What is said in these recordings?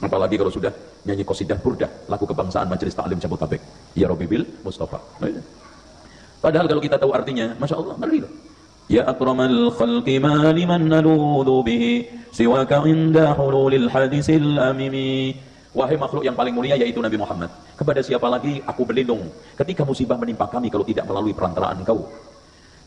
Apalagi kalau sudah nyanyi qasidah burdah, lagu kebangsaan Majelis Ta'lim Jabodetabek, ya Rabbi bil Mustafa. Padahal kalau kita tahu artinya, Masya Allah, ngeri loh. Ya akramal khalqi ma liman naludhu bihi siwaka inda hululil hadisil amimi. Wahai makhluk yang paling mulia yaitu Nabi Muhammad, kepada siapa lagi aku berlindung ketika musibah menimpa kami kalau tidak melalui perantaraan engkau.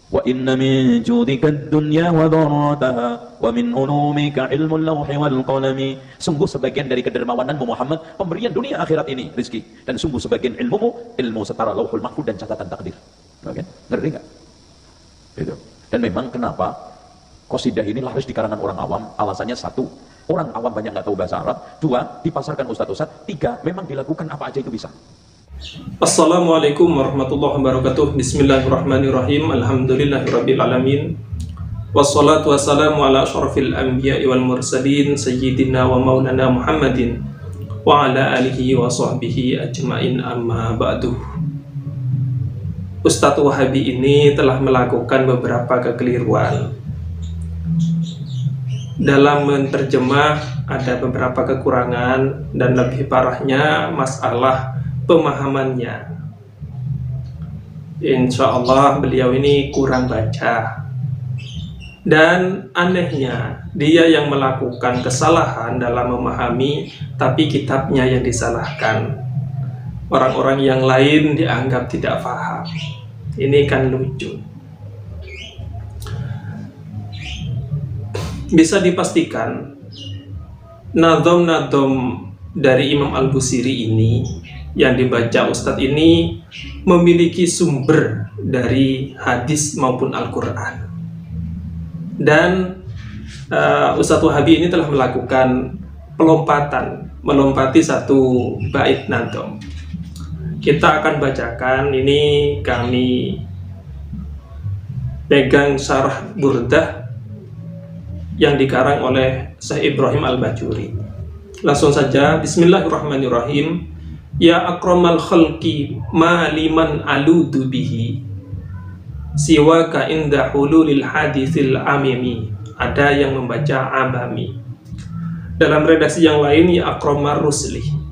Wa inna min judika ad-dunya wa dharrataha wa min ulumika ilmul lawhi wal qalami. Sungguh sebagian dari kedermawananmu Muhammad pemberian dunia akhirat ini rezeki, dan sungguh sebagian ilmumu ilmu setara lauhul mahfuz dan catatan takdir. Oke, ngeri enggak? Itu. Dan memang kenapa qasidah ini laris di kalangan orang awam? Alasannya satu, orang awam banyak nggak tahu bahasa Arab. Dua, dipasarkan ustadz-ustadz. Tiga, memang dilakukan apa aja itu bisa. Assalamualaikum warahmatullahi wabarakatuh. Bismillahirrahmanirrahim. Alhamdulillahirabbil alamin. Wassalatu wassalamu ala asyrafil anbiya'i wal mursalin sayyidina wa maulana Muhammadin wa ala alihi wa sahbihi ajmain, amma ba'du. Ustadz Wahabi ini telah melakukan beberapa kekeliruan dalam menerjemah. Ada beberapa kekurangan dan lebih parahnya masalah pemahamannya. Insya Allah beliau ini kurang baca, dan anehnya dia yang melakukan kesalahan dalam memahami, tapi kitabnya yang disalahkan. Orang-orang yang lain dianggap tidak paham. Ini kan lucu. Bisa dipastikan nadom-nadom dari Imam Al-Busiri ini yang dibaca Ustadz ini memiliki sumber dari hadis maupun Al-Quran. Dan Ustadz Wahabi ini telah melakukan pelompatan, melompati satu bait nadom. Kita akan bacakan, ini kami pegang syarah Burdah yang dikarang oleh Syekh Ibrahim Al-Bajuri. Langsung saja, bismillahirrahmanirrahim. Ya akramal khalqi ma liman aludu bihi siwaka inda hululil hadithil amimi. Ada yang membaca abami. Dalam redaksi yang lain, ya akramar rusli.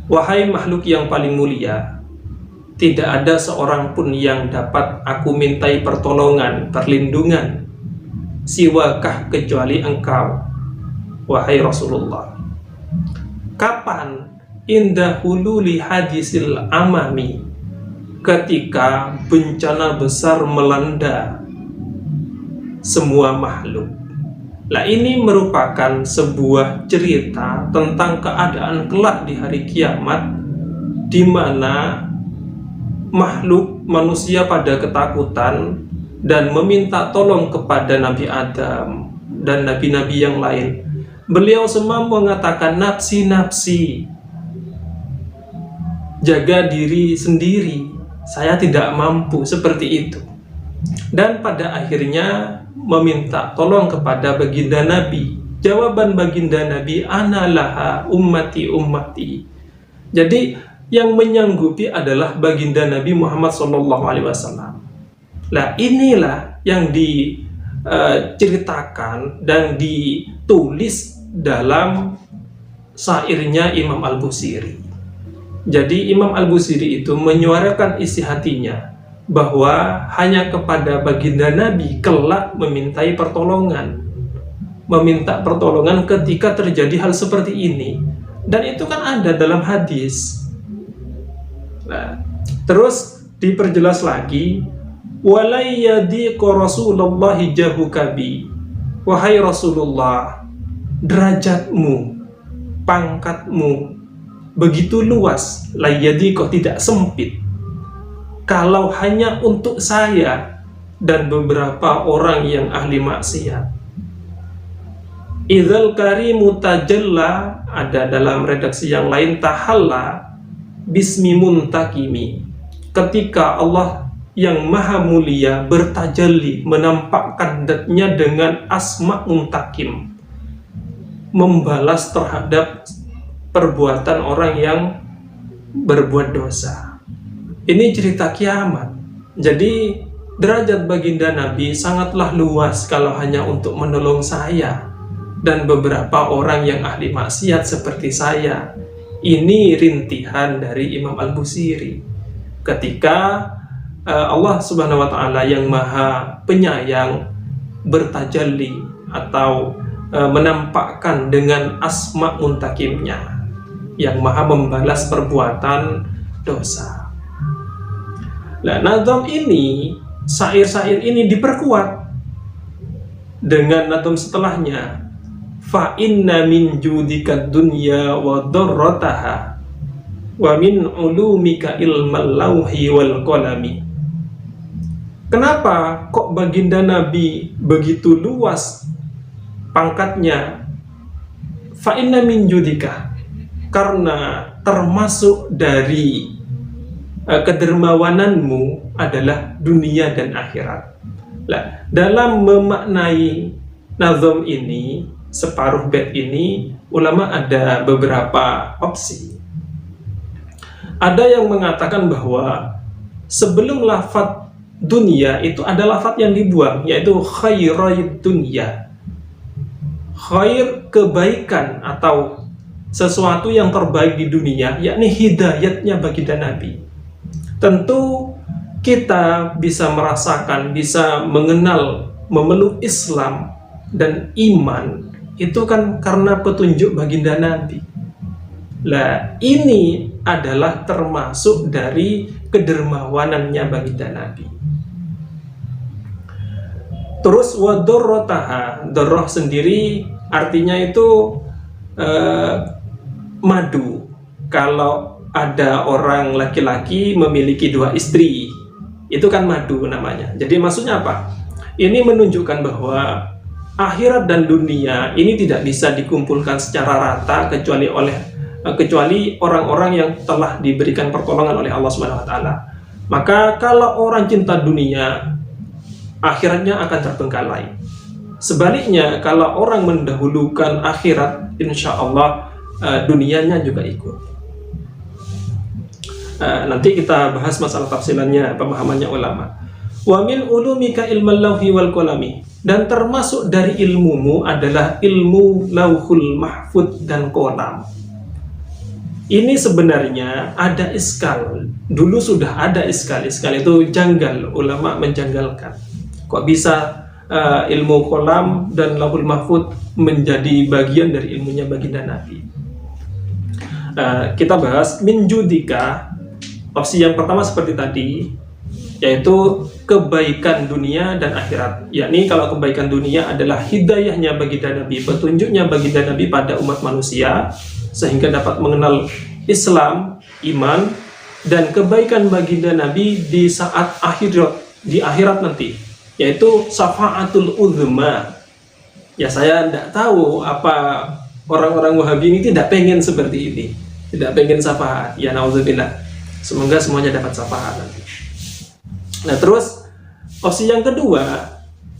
Wahai makhluk yang paling mulia, tidak ada seorang pun yang dapat aku mintai pertolongan, perlindungan, siwakah kecuali engkau, wahai Rasulullah. Kapan? Indah hululi hadisil amami, ketika bencana besar melanda semua makhluk. Nah, ini merupakan sebuah cerita tentang keadaan kelak di hari kiamat, di mana makhluk manusia pada ketakutan dan meminta tolong kepada Nabi Adam dan nabi-nabi yang lain. Beliau semua mengatakan nafsi-nafsi, jaga diri sendiri, saya tidak mampu, seperti itu. Dan pada akhirnya meminta tolong kepada baginda Nabi. Jawaban baginda Nabi, ana laha ummati ummati. Jadi yang menyanggupi adalah baginda Nabi Muhammad SAW. Nah, inilah yang diceritakan dan ditulis dalam syairnya Imam Al-Busiri. Jadi Imam Al-Busiri itu menyuarakan isi hatinya bahwa hanya kepada baginda Nabi kelak memintai pertolongan, meminta pertolongan ketika terjadi hal seperti ini. Dan itu kan ada dalam hadis. Nah, terus diperjelas lagi, walayyadiqa Rasulullah jahukabi. Wahai Rasulullah, derajatmu, pangkatmu begitu luas, layyadiqa, tidak sempit, kalau hanya untuk saya dan beberapa orang yang ahli maksiat. Idzal karimu tajalla, ada dalam redaksi yang lain tahalla bismi muntakimi, ketika Allah yang maha mulia bertajalli, menampakkan datnya dengan asma muntakim, membalas terhadap perbuatan orang yang berbuat dosa. Ini cerita kiamat. Jadi derajat baginda Nabi sangatlah luas kalau hanya untuk menolong saya. dan beberapa orang yang ahli maksiat seperti saya. Ini rintihan dari Imam Al-Busiri ketika Allah Subhanahu wa Ta'ala yang Maha Penyayang bertajalli atau menampakkan dengan asma muntakimnya yang Maha membalas perbuatan dosa. Nah, nazam ini, syair-syair ini diperkuat dengan nazam setelahnya. Fa inna min judika dunya wa darrataha wa min ulumika ilmal lauhi wal qalami. Kenapa kok baginda Nabi begitu luas pangkatnya? Fa inna min judika, karena termasuk dari kedermawananmu adalah dunia dan akhirat. Nah, dalam memaknai nazam ini, separuh bait ini, ulama ada beberapa opsi. Ada yang mengatakan bahwa sebelum lafadz dunia itu ada lafadz yang dibuang, yaitu khairai dunya. Khair, kebaikan atau sesuatu yang terbaik di dunia, yakni hidayatnya baginda Nabi. Tentu kita bisa merasakan, bisa mengenal, memeluk Islam dan iman itu kan karena petunjuk baginda Nabi. Lah, ini adalah termasuk dari kedermawanannya baginda Nabi. Terus wadorrotaha, doroh sendiri artinya itu madu. Kalau ada orang laki-laki memiliki 2 istri, itu kan madu namanya. Jadi maksudnya apa? Ini menunjukkan bahwa akhirat dan dunia ini tidak bisa dikumpulkan secara rata kecuali orang-orang yang telah diberikan pertolongan oleh Allah Subhanahu wa Ta'ala. Maka kalau orang cinta dunia, akhiratnya akan terbengkalai. Sebaliknya, kalau orang mendahulukan akhirat, insya Allah dunianya juga ikut. Nanti kita bahas masalah tafsirannya, pemahamannya ulama. Wa min ulumika ilmal lauhi wal qalami, dan termasuk dari ilmumu adalah ilmu lauhul mahfud dan qalam. Ini sebenarnya ada iskal. Dulu sudah ada iskal. Iskal itu janggal, ulama menjanggalkan. Kok bisa ilmu qalam dan lauhul mahfud menjadi bagian dari ilmunya baginda Nabi? Kita bahas min judika. Opsi yang pertama seperti tadi, yaitu kebaikan dunia dan akhirat. Yakni kalau kebaikan dunia adalah hidayahnya baginda Nabi, petunjuknya baginda Nabi pada umat manusia sehingga dapat mengenal Islam, iman, dan kebaikan baginda Nabi di saat di akhirat nanti, yaitu syafa'atul uzma. Ya, saya tidak tahu apa orang-orang Wahabi ini tidak pengen seperti ini, tidak pengen syafaat. Ya, na'udzubillah. Semoga semuanya dapat syafaat nanti. Nah, terus opsi yang kedua,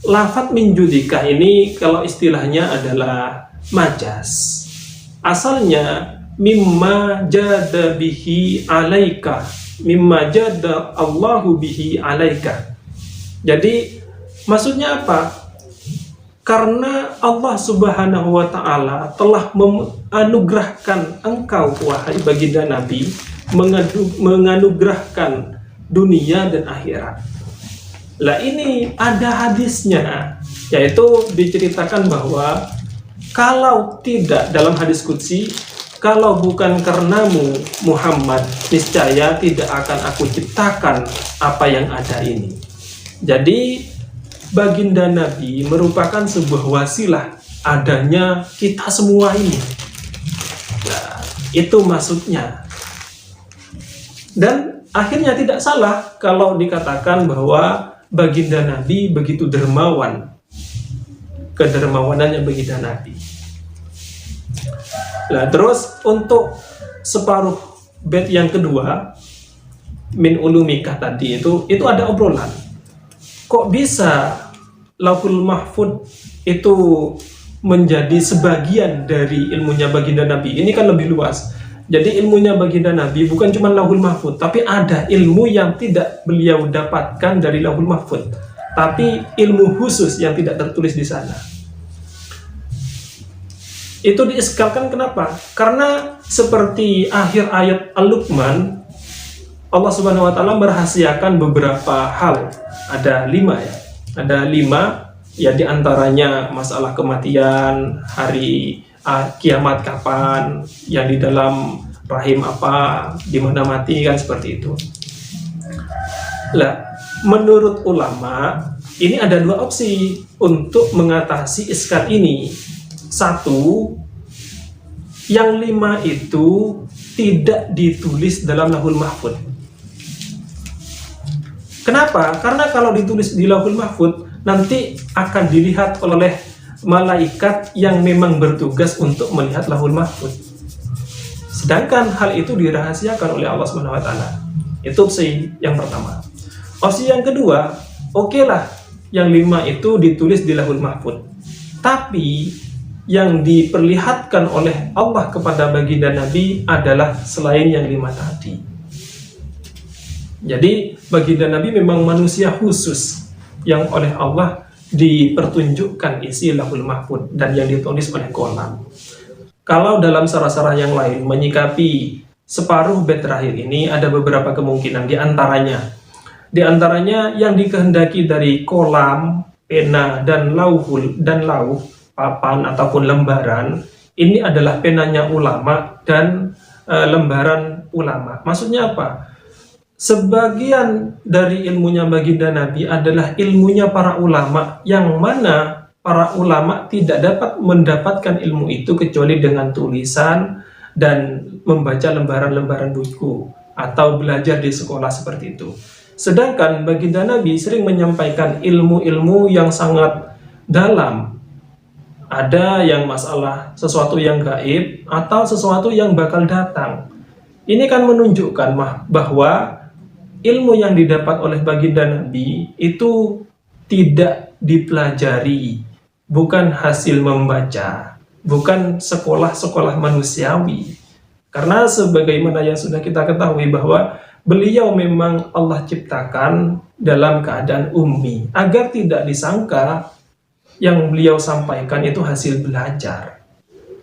lafadz min judika ini kalau istilahnya adalah majas. Asalnya mimma jada bihi alaika, mimma jada Allahu bihi alaika. Jadi maksudnya apa? Karena Allah Subhanahu wa Ta'ala telah menganugerahkan engkau, wahai baginda Nabi, menganugerahkan dunia dan akhirat. Lah, ini ada hadisnya, yaitu diceritakan bahwa kalau tidak, dalam hadis qudsi, kalau bukan karenamu Muhammad, niscaya tidak akan aku ciptakan apa yang ada ini. Jadi baginda Nabi merupakan sebuah wasilah adanya kita semua ini. Nah, itu maksudnya. Dan akhirnya tidak salah kalau dikatakan bahwa baginda Nabi begitu dermawan. Kedermawanannya baginda Nabi. Nah, terus untuk separuh bait yang kedua, min ulumika tadi itu ada obrolan. Kok bisa lauhul mahfud itu menjadi sebagian dari ilmunya baginda Nabi? Ini kan lebih luas. Jadi ilmunya baginda Nabi bukan cuma lauhul mahfud, tapi ada ilmu yang tidak beliau dapatkan dari lauhul mahfud, tapi ilmu khusus yang tidak tertulis di sana. Itu dieskalkan kenapa? Karena seperti akhir ayat Al-Luqman, Allah Subhanahu wa taala merahasiakan beberapa hal. Ada 5 ya. Ada 5 ya, diantaranya masalah kematian, hari kiamat kapan, yang di dalam rahim apa, di mana mati, kan seperti itu. Lah, menurut ulama ini ada 2 opsi untuk mengatasi iskal ini. Satu, yang 5 itu tidak ditulis dalam Lauhul Mahfuz. Kenapa? Karena kalau ditulis di Lauhul Mahfuz, nanti akan dilihat oleh malaikat yang memang bertugas untuk melihat Lauhul Mahfuz. Sedangkan hal itu dirahasiakan oleh Allah Subhanahu wa taala. Itu opsi yang pertama. Opsi yang kedua, oke lah, yang 5 itu ditulis di Lauhul Mahfuz. Tapi yang diperlihatkan oleh Allah kepada baginda Nabi adalah selain yang 5 tadi. Jadi baginda Nabi memang manusia khusus yang oleh Allah dipertunjukkan isi Lauhul Mahfuz dan yang ditulis oleh qalam. Kalau dalam sarah-sarah yang lain menyikapi separuh bait terakhir ini, ada beberapa kemungkinan. Di antaranya yang dikehendaki dari qalam, pena dan lauh, papan ataupun lembaran, ini adalah penanya ulama dan lembaran ulama. Maksudnya apa? Sebagian dari ilmunya baginda Nabi adalah ilmunya para ulama, yang mana para ulama tidak dapat mendapatkan ilmu itu kecuali dengan tulisan dan membaca lembaran-lembaran buku atau belajar di sekolah seperti itu. Sedangkan baginda Nabi sering menyampaikan ilmu-ilmu yang sangat dalam. Ada yang masalah sesuatu yang gaib atau sesuatu yang bakal datang. Ini kan menunjukkan bahwa ilmu yang didapat oleh baginda Nabi itu tidak dipelajari, bukan hasil membaca, bukan sekolah-sekolah manusiawi. Karena sebagaimana yang sudah kita ketahui bahwa beliau memang Allah ciptakan dalam keadaan ummi, agar tidak disangka yang beliau sampaikan itu hasil belajar.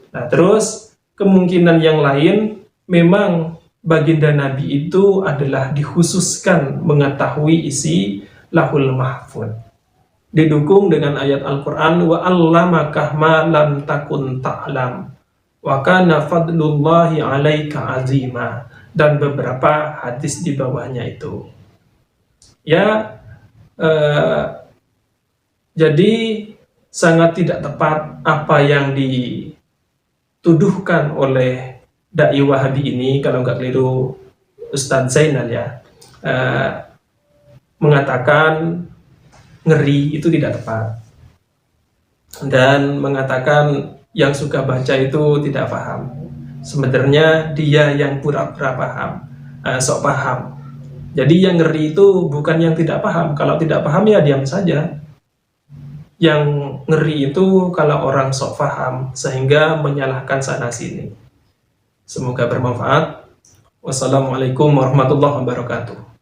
Nah, terus kemungkinan yang lain, memang baginda Nabi itu adalah dikhususkan mengetahui isi Lauhul Mahfuz. Didukung dengan ayat Al-Quran, wa 'allamaka ma lam takun ta'lam wa kana fadlullahi 'alaika 'azima, dan beberapa hadis di bawahnya itu. Ya, jadi sangat tidak tepat apa yang dituduhkan oleh dai Wahabi ini, kalau nggak keliru Ustadz Zainal ya, mengatakan ngeri itu tidak tepat, dan mengatakan yang suka baca itu tidak paham. Sebenarnya dia yang pura-pura paham, sok paham. Jadi yang ngeri itu bukan yang tidak paham. Kalau tidak paham ya diam saja. Yang ngeri itu kalau orang sok paham sehingga menyalahkan sana sini. Semoga bermanfaat. Wassalamualaikum warahmatullahi wabarakatuh.